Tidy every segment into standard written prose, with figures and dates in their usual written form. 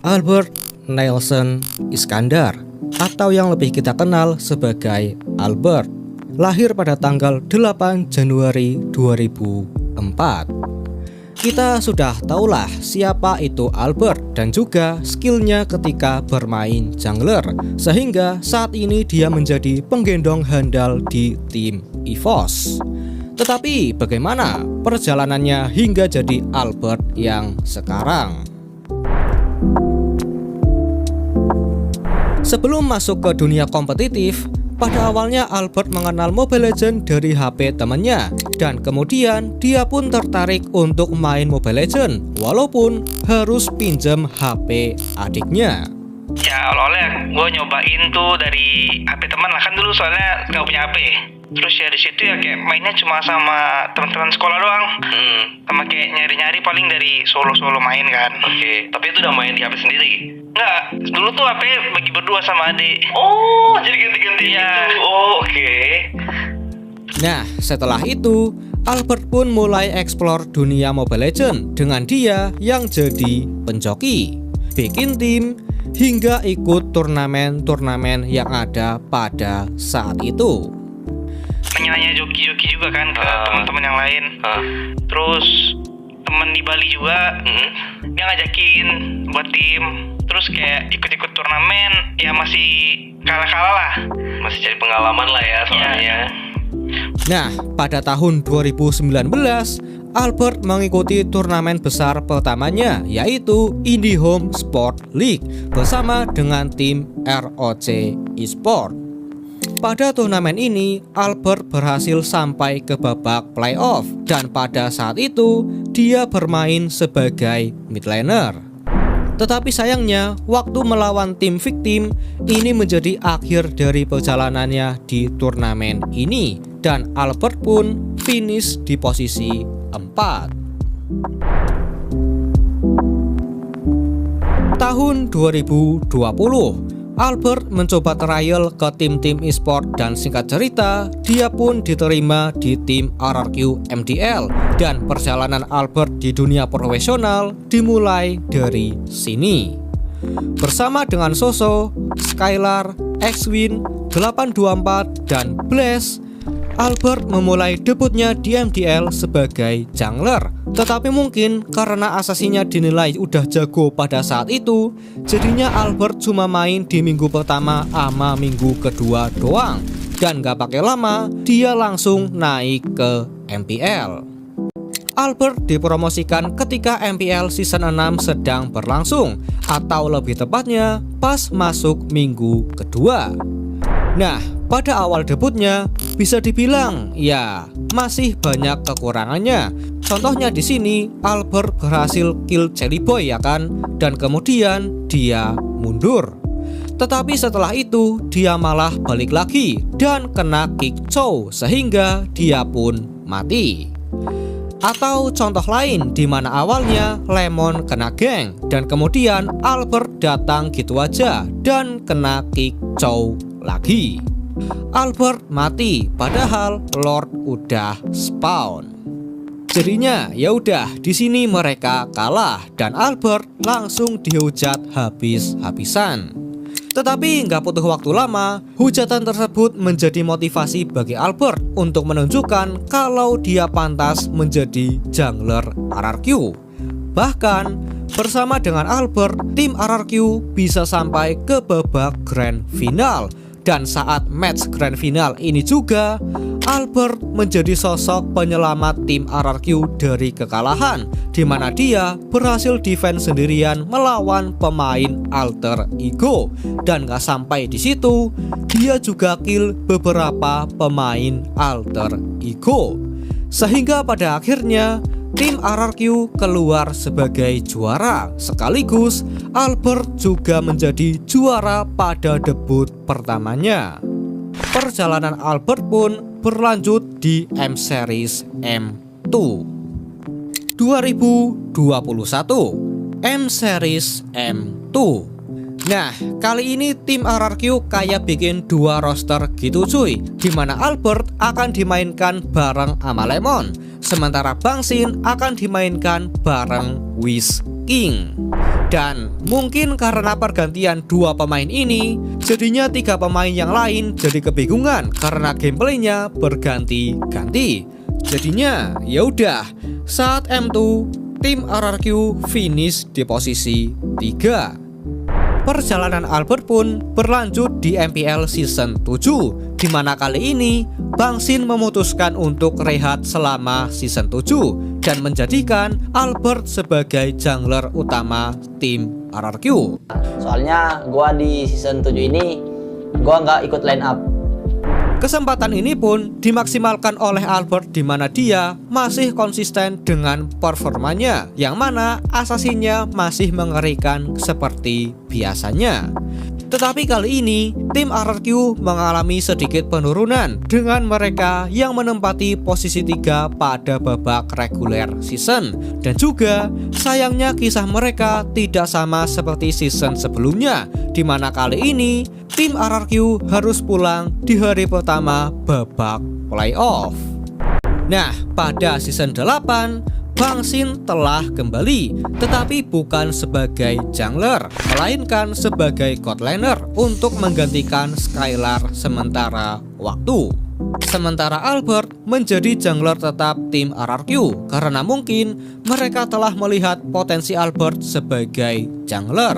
Albert Nelson Iskandar, atau yang lebih kita kenal sebagai Albert, lahir pada tanggal 8 Januari 2004. Kita sudah tahulah siapa itu Albert dan juga skillnya ketika bermain jungler, sehingga saat ini dia menjadi penggendong handal di tim EVOS. Tetapi bagaimana perjalanannya hingga jadi Albert yang sekarang? Sebelum masuk ke dunia kompetitif, pada awalnya Albert mengenal Mobile Legends dari HP temannya, dan kemudian dia pun tertarik untuk main Mobile Legends walaupun harus pinjam HP adiknya. Ya oleh gue nyobain tuh dari HP teman lah, kan dulu soalnya gak punya HP. Terus ya di situ ya kayak mainnya cuma sama teman-teman sekolah doang. Sama kayak nyari-nyari paling dari solo-solo main kan. Oke, tapi itu udah main di HP sendiri? Enggak, dulu tuh HP bagi berdua sama adik. Oh, jadi ganti-ganti Iya. gitu. Oh, oke. Nah, setelah itu Albert pun mulai eksplor dunia Mobile Legends dengan dia yang jadi penjoki, bikin tim, hingga ikut turnamen-turnamen yang ada pada saat itu. Nanya-nanya joki-joki juga kan ke teman-teman yang lain. Terus temen di Bali juga dia ngajakin buat tim. Terus kayak ikut-ikut turnamen, ya masih kalah-kalah lah. Masih cari pengalaman lah ya soalnya. Nah, pada tahun 2019 Albert mengikuti turnamen besar pertamanya, yaitu IndiHome Sport League bersama dengan tim ROC Esport. Pada turnamen ini, Albert berhasil sampai ke babak playoff, dan pada saat itu dia bermain sebagai mid laner. Tetapi sayangnya, waktu melawan tim victim, ini menjadi akhir dari perjalanannya di turnamen ini, dan Albert pun finish di posisi 4. Tahun 2020, Albert mencoba trial ke tim-tim e-sport, dan singkat cerita, dia pun diterima di tim RRQ MDL, dan perjalanan Albert di dunia profesional dimulai dari sini. Bersama dengan Soso, Skylar, Xwin, 824, dan Blaze, Albert memulai debutnya di MDL sebagai jungler. Tetapi mungkin karena asasinya dinilai udah jago pada saat itu, jadinya Albert cuma main di minggu pertama sama minggu kedua doang, dan gak pakai lama dia langsung naik ke MPL. Albert dipromosikan ketika MPL season 6 sedang berlangsung, atau lebih tepatnya pas masuk minggu kedua. Nah, pada awal debutnya bisa dibilang ya masih banyak kekurangannya. Contohnya di sini Albert berhasil kill Jelly Boy ya kan, dan kemudian dia mundur. Tetapi setelah itu dia malah balik lagi dan kena kick Chow sehingga dia pun mati. Atau contoh lain di mana awalnya Lemon kena gank dan kemudian Albert datang gitu aja dan kena kick Chow lagi. Albert mati padahal Lord udah spawn. Jadinya ya udah di sini mereka kalah dan Albert langsung dihujat habis-habisan. Tetapi nggak butuh waktu lama, hujatan tersebut menjadi motivasi bagi Albert untuk menunjukkan kalau dia pantas menjadi jungler RRQ. Bahkan bersama dengan Albert, tim RRQ bisa sampai ke babak grand final. Dan saat match grand final ini juga, Albert menjadi sosok penyelamat tim RRQ dari kekalahan, di mana dia berhasil defense sendirian melawan pemain alter ego. Dan gak sampai di situ, dia juga kill beberapa pemain alter ego. Sehingga pada akhirnya tim RRQ keluar sebagai juara, sekaligus Albert juga menjadi juara pada debut pertamanya. Perjalanan Albert pun berlanjut di M-Series M2. 2021 M-Series M2. Nah, kali ini tim RRQ kayak bikin dua roster gitu cuy, dimana Albert akan dimainkan bareng sama Lemon, sementara Bang Sin akan dimainkan bareng Wise King. Dan mungkin karena pergantian dua pemain ini, jadinya tiga pemain yang lain jadi kebingungan karena gameplaynya berganti-ganti. Jadinya ya udah, saat M2 tim RRQ finish di posisi 3. Perjalanan Albert pun berlanjut di MPL Season 7, di mana kali ini Bang Sin memutuskan untuk rehat selama Season 7 dan menjadikan Albert sebagai jungler utama tim RRQ. Soalnya gua di Season 7 ini gua nggak ikut line up. Kesempatan ini pun dimaksimalkan oleh Albert, di mana dia masih konsisten dengan performanya, yang mana asasinya masih mengerikan seperti biasanya. Tetapi kali ini tim RRQ mengalami sedikit penurunan dengan mereka yang menempati posisi 3 pada babak reguler season. Dan juga sayangnya kisah mereka tidak sama seperti season sebelumnya, di mana kali ini tim RRQ harus pulang di hari pertama babak playoff. Nah, pada season 8 Bang Sin telah kembali, tetapi bukan sebagai jungler, melainkan sebagai god laner untuk menggantikan Skylar sementara waktu. Sementara Albert menjadi jungler tetap tim RRQ karena mungkin mereka telah melihat potensi Albert sebagai jungler.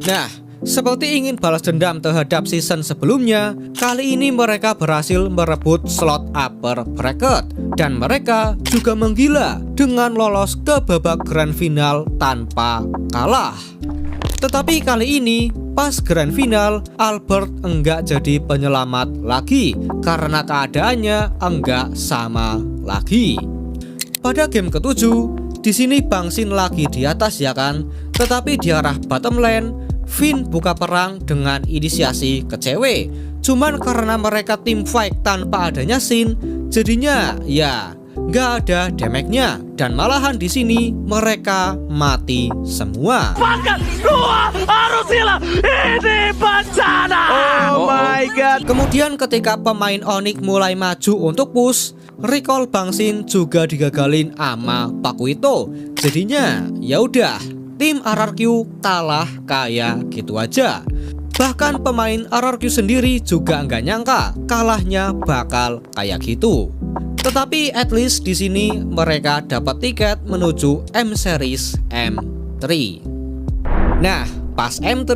Nah, seperti ingin balas dendam terhadap season sebelumnya, kali ini mereka berhasil merebut slot upper bracket dan mereka juga menggila dengan lolos ke babak grand final tanpa kalah. Tetapi kali ini pas grand final, Albert enggak jadi penyelamat lagi karena keadaannya enggak sama lagi. Pada game ke-7, di sini Bang Sin lagi di atas ya kan, tetapi di arah bottom lane Finn buka perang dengan inisiasi ke cewek. Cuman karena mereka tim fight tanpa adanya Sin, jadinya ya nggak ada damage-nya dan malahan di sini mereka mati semua. Oh my god. Kemudian ketika pemain Onyx mulai maju untuk push, recall Bang Sin juga digagalin sama Pakuito. Jadinya ya udah, tim RRQ kalah kayak gitu aja. Bahkan pemain RRQ sendiri juga nggak nyangka kalahnya bakal kayak gitu. Tetapi at least di sini mereka dapat tiket menuju M Series M3. Nah, pas M3,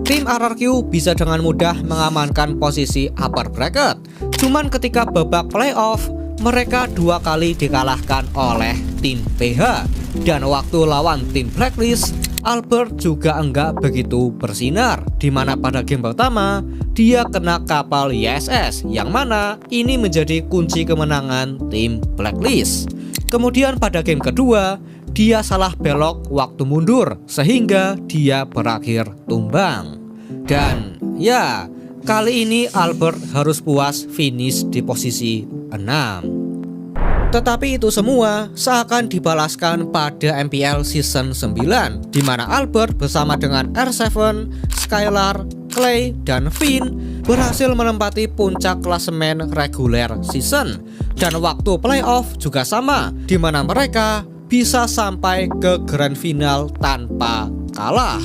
tim RRQ bisa dengan mudah mengamankan posisi upper bracket. Cuman ketika babak playoff, mereka dua kali dikalahkan oleh tim PH. Dan waktu lawan tim Blacklist, Albert juga enggak begitu bersinar, dimana pada game pertama dia kena kapal YSS, yang mana ini menjadi kunci kemenangan tim Blacklist. Kemudian pada game kedua dia salah belok waktu mundur sehingga dia berakhir tumbang. Dan ya, kali ini Albert harus puas finish di posisi 6. Tetapi itu semua seakan dibalaskan pada MPL Season 9, di mana Albert bersama dengan R7, Skylar, Clay, dan Finn berhasil menempati puncak klasemen reguler season. Dan waktu playoff juga sama, di mana mereka bisa sampai ke grand final tanpa kalah.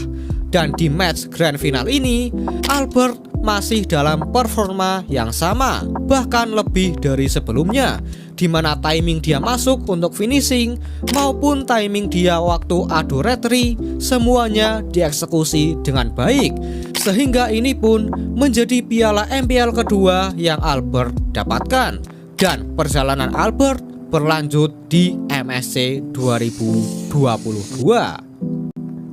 Dan di match grand final ini, Albert masih dalam performa yang sama, bahkan lebih dari sebelumnya, di mana timing dia masuk untuk finishing maupun timing dia waktu adu retry semuanya dieksekusi dengan baik, sehingga ini pun menjadi piala MPL kedua yang Albert dapatkan. Dan perjalanan Albert berlanjut di MSC 2022.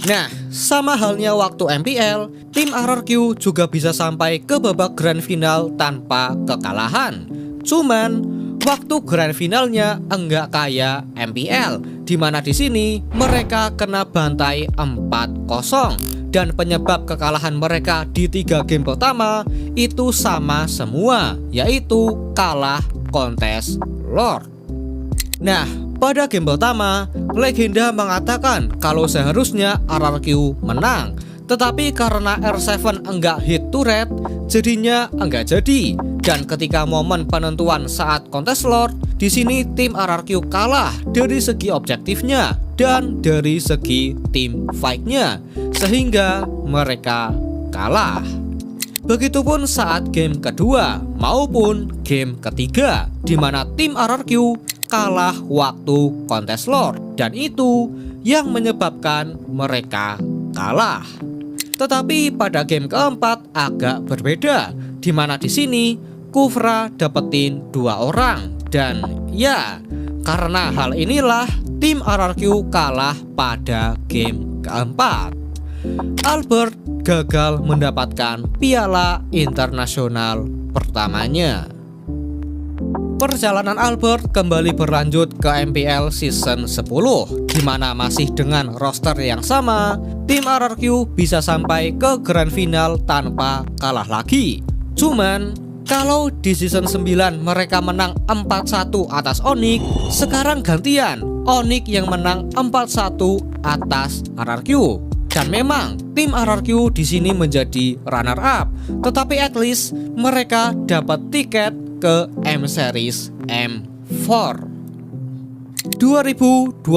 Nah, sama halnya waktu MPL, tim RRQ juga bisa sampai ke babak grand final tanpa kekalahan. Cuman waktu grand finalnya enggak kayak MPL, di mana di sini mereka kena bantai 4-0 dan penyebab kekalahan mereka di 3 game pertama itu sama semua, yaitu kalah kontes Lord. Nah, pada game pertama, Legenda mengatakan kalau seharusnya RRQ menang, tetapi karena R7 enggak hit turret, jadinya enggak jadi. Dan ketika momen penentuan saat kontes Lord, di sini tim RRQ kalah dari segi objektifnya dan dari segi tim fight-nya, sehingga mereka kalah. Begitupun saat game kedua maupun game ketiga, di mana tim RRQ kalah waktu kontes Lord, dan itu yang menyebabkan mereka kalah. Tetapi pada game keempat agak berbeda, di mana di sini Kufra dapetin 2 orang, dan ya karena hal inilah tim RRQ kalah pada game keempat. Albert gagal mendapatkan piala internasional pertamanya. Perjalanan Albert kembali berlanjut ke MPL season 10, di mana masih dengan roster yang sama, tim RRQ bisa sampai ke grand final tanpa kalah lagi. Cuman kalau di season 9 mereka menang 4-1 atas Onyx, sekarang gantian Onyx yang menang 4-1 atas RRQ. Dan memang tim RRQ di sini menjadi runner up, tetapi at least mereka dapat tiket ke M Series M4. 2023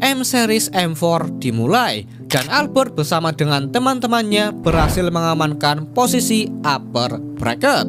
M Series M4 dimulai, dan Albert bersama dengan teman-temannya berhasil mengamankan posisi upper bracket.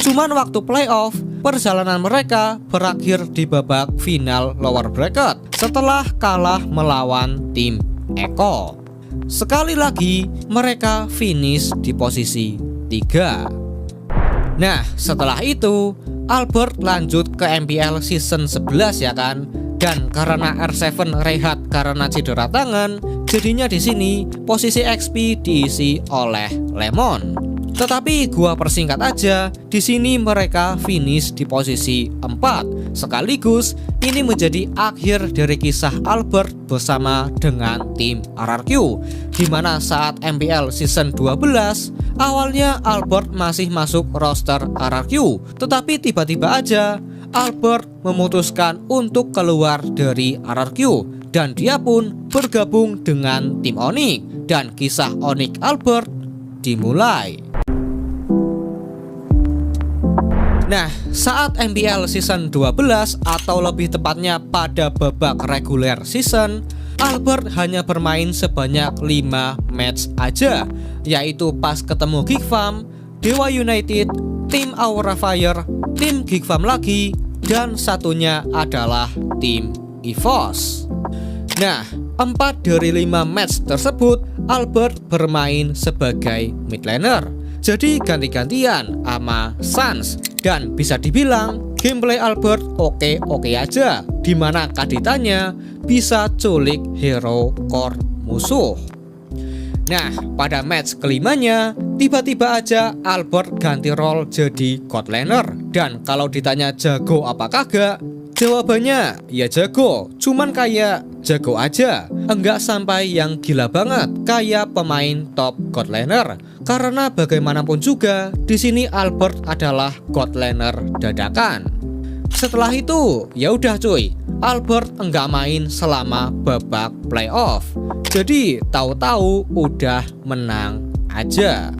Cuman waktu playoff, perjalanan mereka berakhir di babak final lower bracket setelah kalah melawan tim Eko. Sekali lagi mereka finish di posisi 3. Nah, setelah itu Albert lanjut ke MPL season 11 ya kan. Dan karena R7 rehat karena cedera tangan, jadinya di sini posisi XP diisi oleh Lemon. Tetapi gua persingkat aja, di sini mereka finish di posisi 4. Sekaligus ini menjadi akhir dari kisah Albert bersama dengan tim RRQ, di mana saat MPL season 12 awalnya Albert masih masuk roster RRQ, tetapi tiba-tiba aja Albert memutuskan untuk keluar dari RRQ, dan dia pun bergabung dengan tim Onyx, dan kisah Onyx Albert dimulai. Nah, saat MPL season 12 atau lebih tepatnya pada babak reguler season, Albert hanya bermain sebanyak 5 match aja, yaitu pas ketemu Geekfam, Dewa United, tim Aura Fire, tim Geekfam lagi, dan satunya adalah tim EVOS. Nah, 4 dari 5 match tersebut Albert bermain sebagai mid laner, jadi ganti-gantian sama Sans, dan bisa dibilang gameplay Albert oke-oke aja, dimana kaditanya bisa culik hero core musuh. Nah, pada match kelimanya, tiba-tiba aja Albert ganti role jadi god laner. Dan kalau ditanya jago apa kagak, jawabannya ya jago, cuman kayak jago aja, enggak sampai yang gila banget kayak pemain top god laner. Karena bagaimanapun juga, di sini Albert adalah god laner dadakan. Setelah itu, ya udah cuy, Albert enggak main selama babak playoff. Jadi tahu-tahu udah menang aja.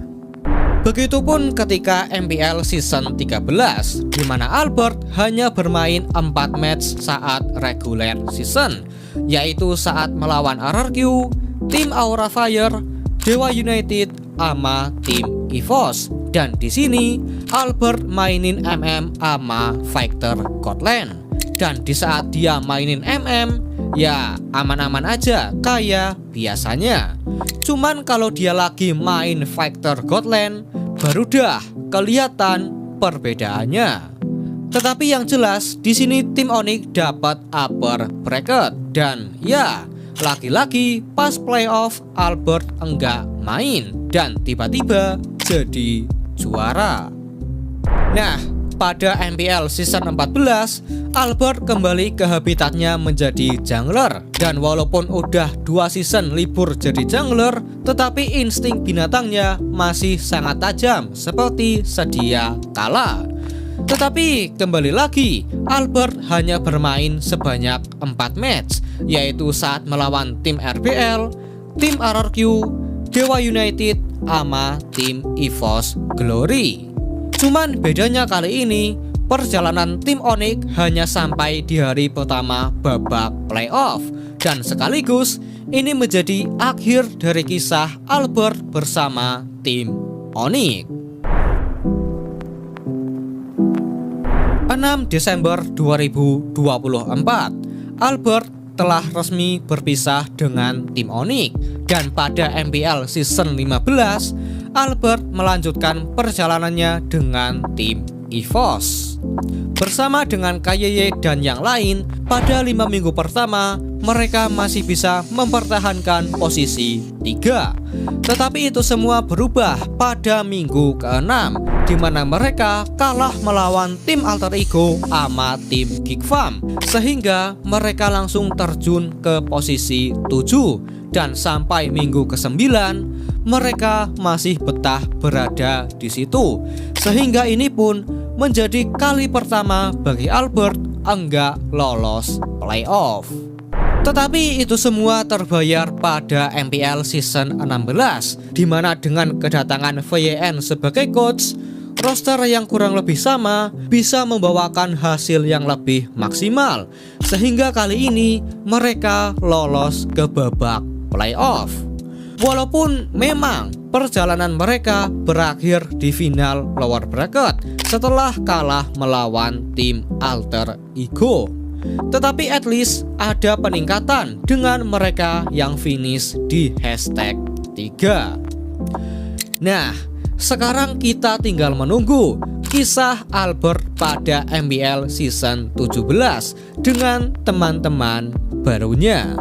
Begitupun ketika MPL season 13, di mana Albert hanya bermain 4 match saat regular season, yaitu saat melawan RRQ, tim Aura Fire, Dewa United, sama tim EVOS. Dan di sini Albert mainin MM sama Fighter Godland. Dan di saat dia mainin MM, ya aman-aman aja kayak biasanya. Cuman kalau dia lagi main Fighter Godland, baru dah kelihatan perbedaannya. Tetapi yang jelas di sini tim Onyx dapat upper bracket, dan ya lagi-lagi pas playoff Albert enggak main dan tiba-tiba jadi juara. Nah, pada MPL season 14, Albert kembali ke habitatnya menjadi jungler. Dan walaupun udah 2 season libur jadi jungler, tetapi insting binatangnya masih sangat tajam seperti sedia kala. Tetapi kembali lagi, Albert hanya bermain sebanyak 4 match, yaitu saat melawan tim RBL, tim RRQ, Dewa United, sama tim EVOS Glory. Cuman bedanya kali ini perjalanan tim Onyx hanya sampai di hari pertama babak playoff, dan sekaligus ini menjadi akhir dari kisah Albert bersama tim Onyx. 6 Desember 2024, Albert telah resmi berpisah dengan tim Onyx, dan pada MPL season 15, Albert melanjutkan perjalanannya dengan tim EVOS. Bersama dengan KYY dan yang lain, pada 5 minggu pertama mereka masih bisa mempertahankan posisi 3. Tetapi itu semua berubah pada minggu ke-6, di mana mereka kalah melawan tim Alter Ego sama tim Geek Farm, sehingga mereka langsung terjun ke posisi 7, dan sampai minggu ke-9 mereka masih betah berada di situ, sehingga ini pun menjadi kali pertama bagi Albert enggak lolos playoff. Tetapi itu semua terbayar pada MPL season 16, di mana dengan kedatangan VYN sebagai coach, roster yang kurang lebih sama bisa membawakan hasil yang lebih maksimal, sehingga kali ini mereka lolos ke babak playoff. Walaupun memang perjalanan mereka berakhir di final lower bracket setelah kalah melawan tim Alter Ego, tetapi at least ada peningkatan dengan mereka yang finish di hashtag 3. Nah, sekarang kita tinggal menunggu kisah Albert pada MPL season 17 dengan teman-teman barunya.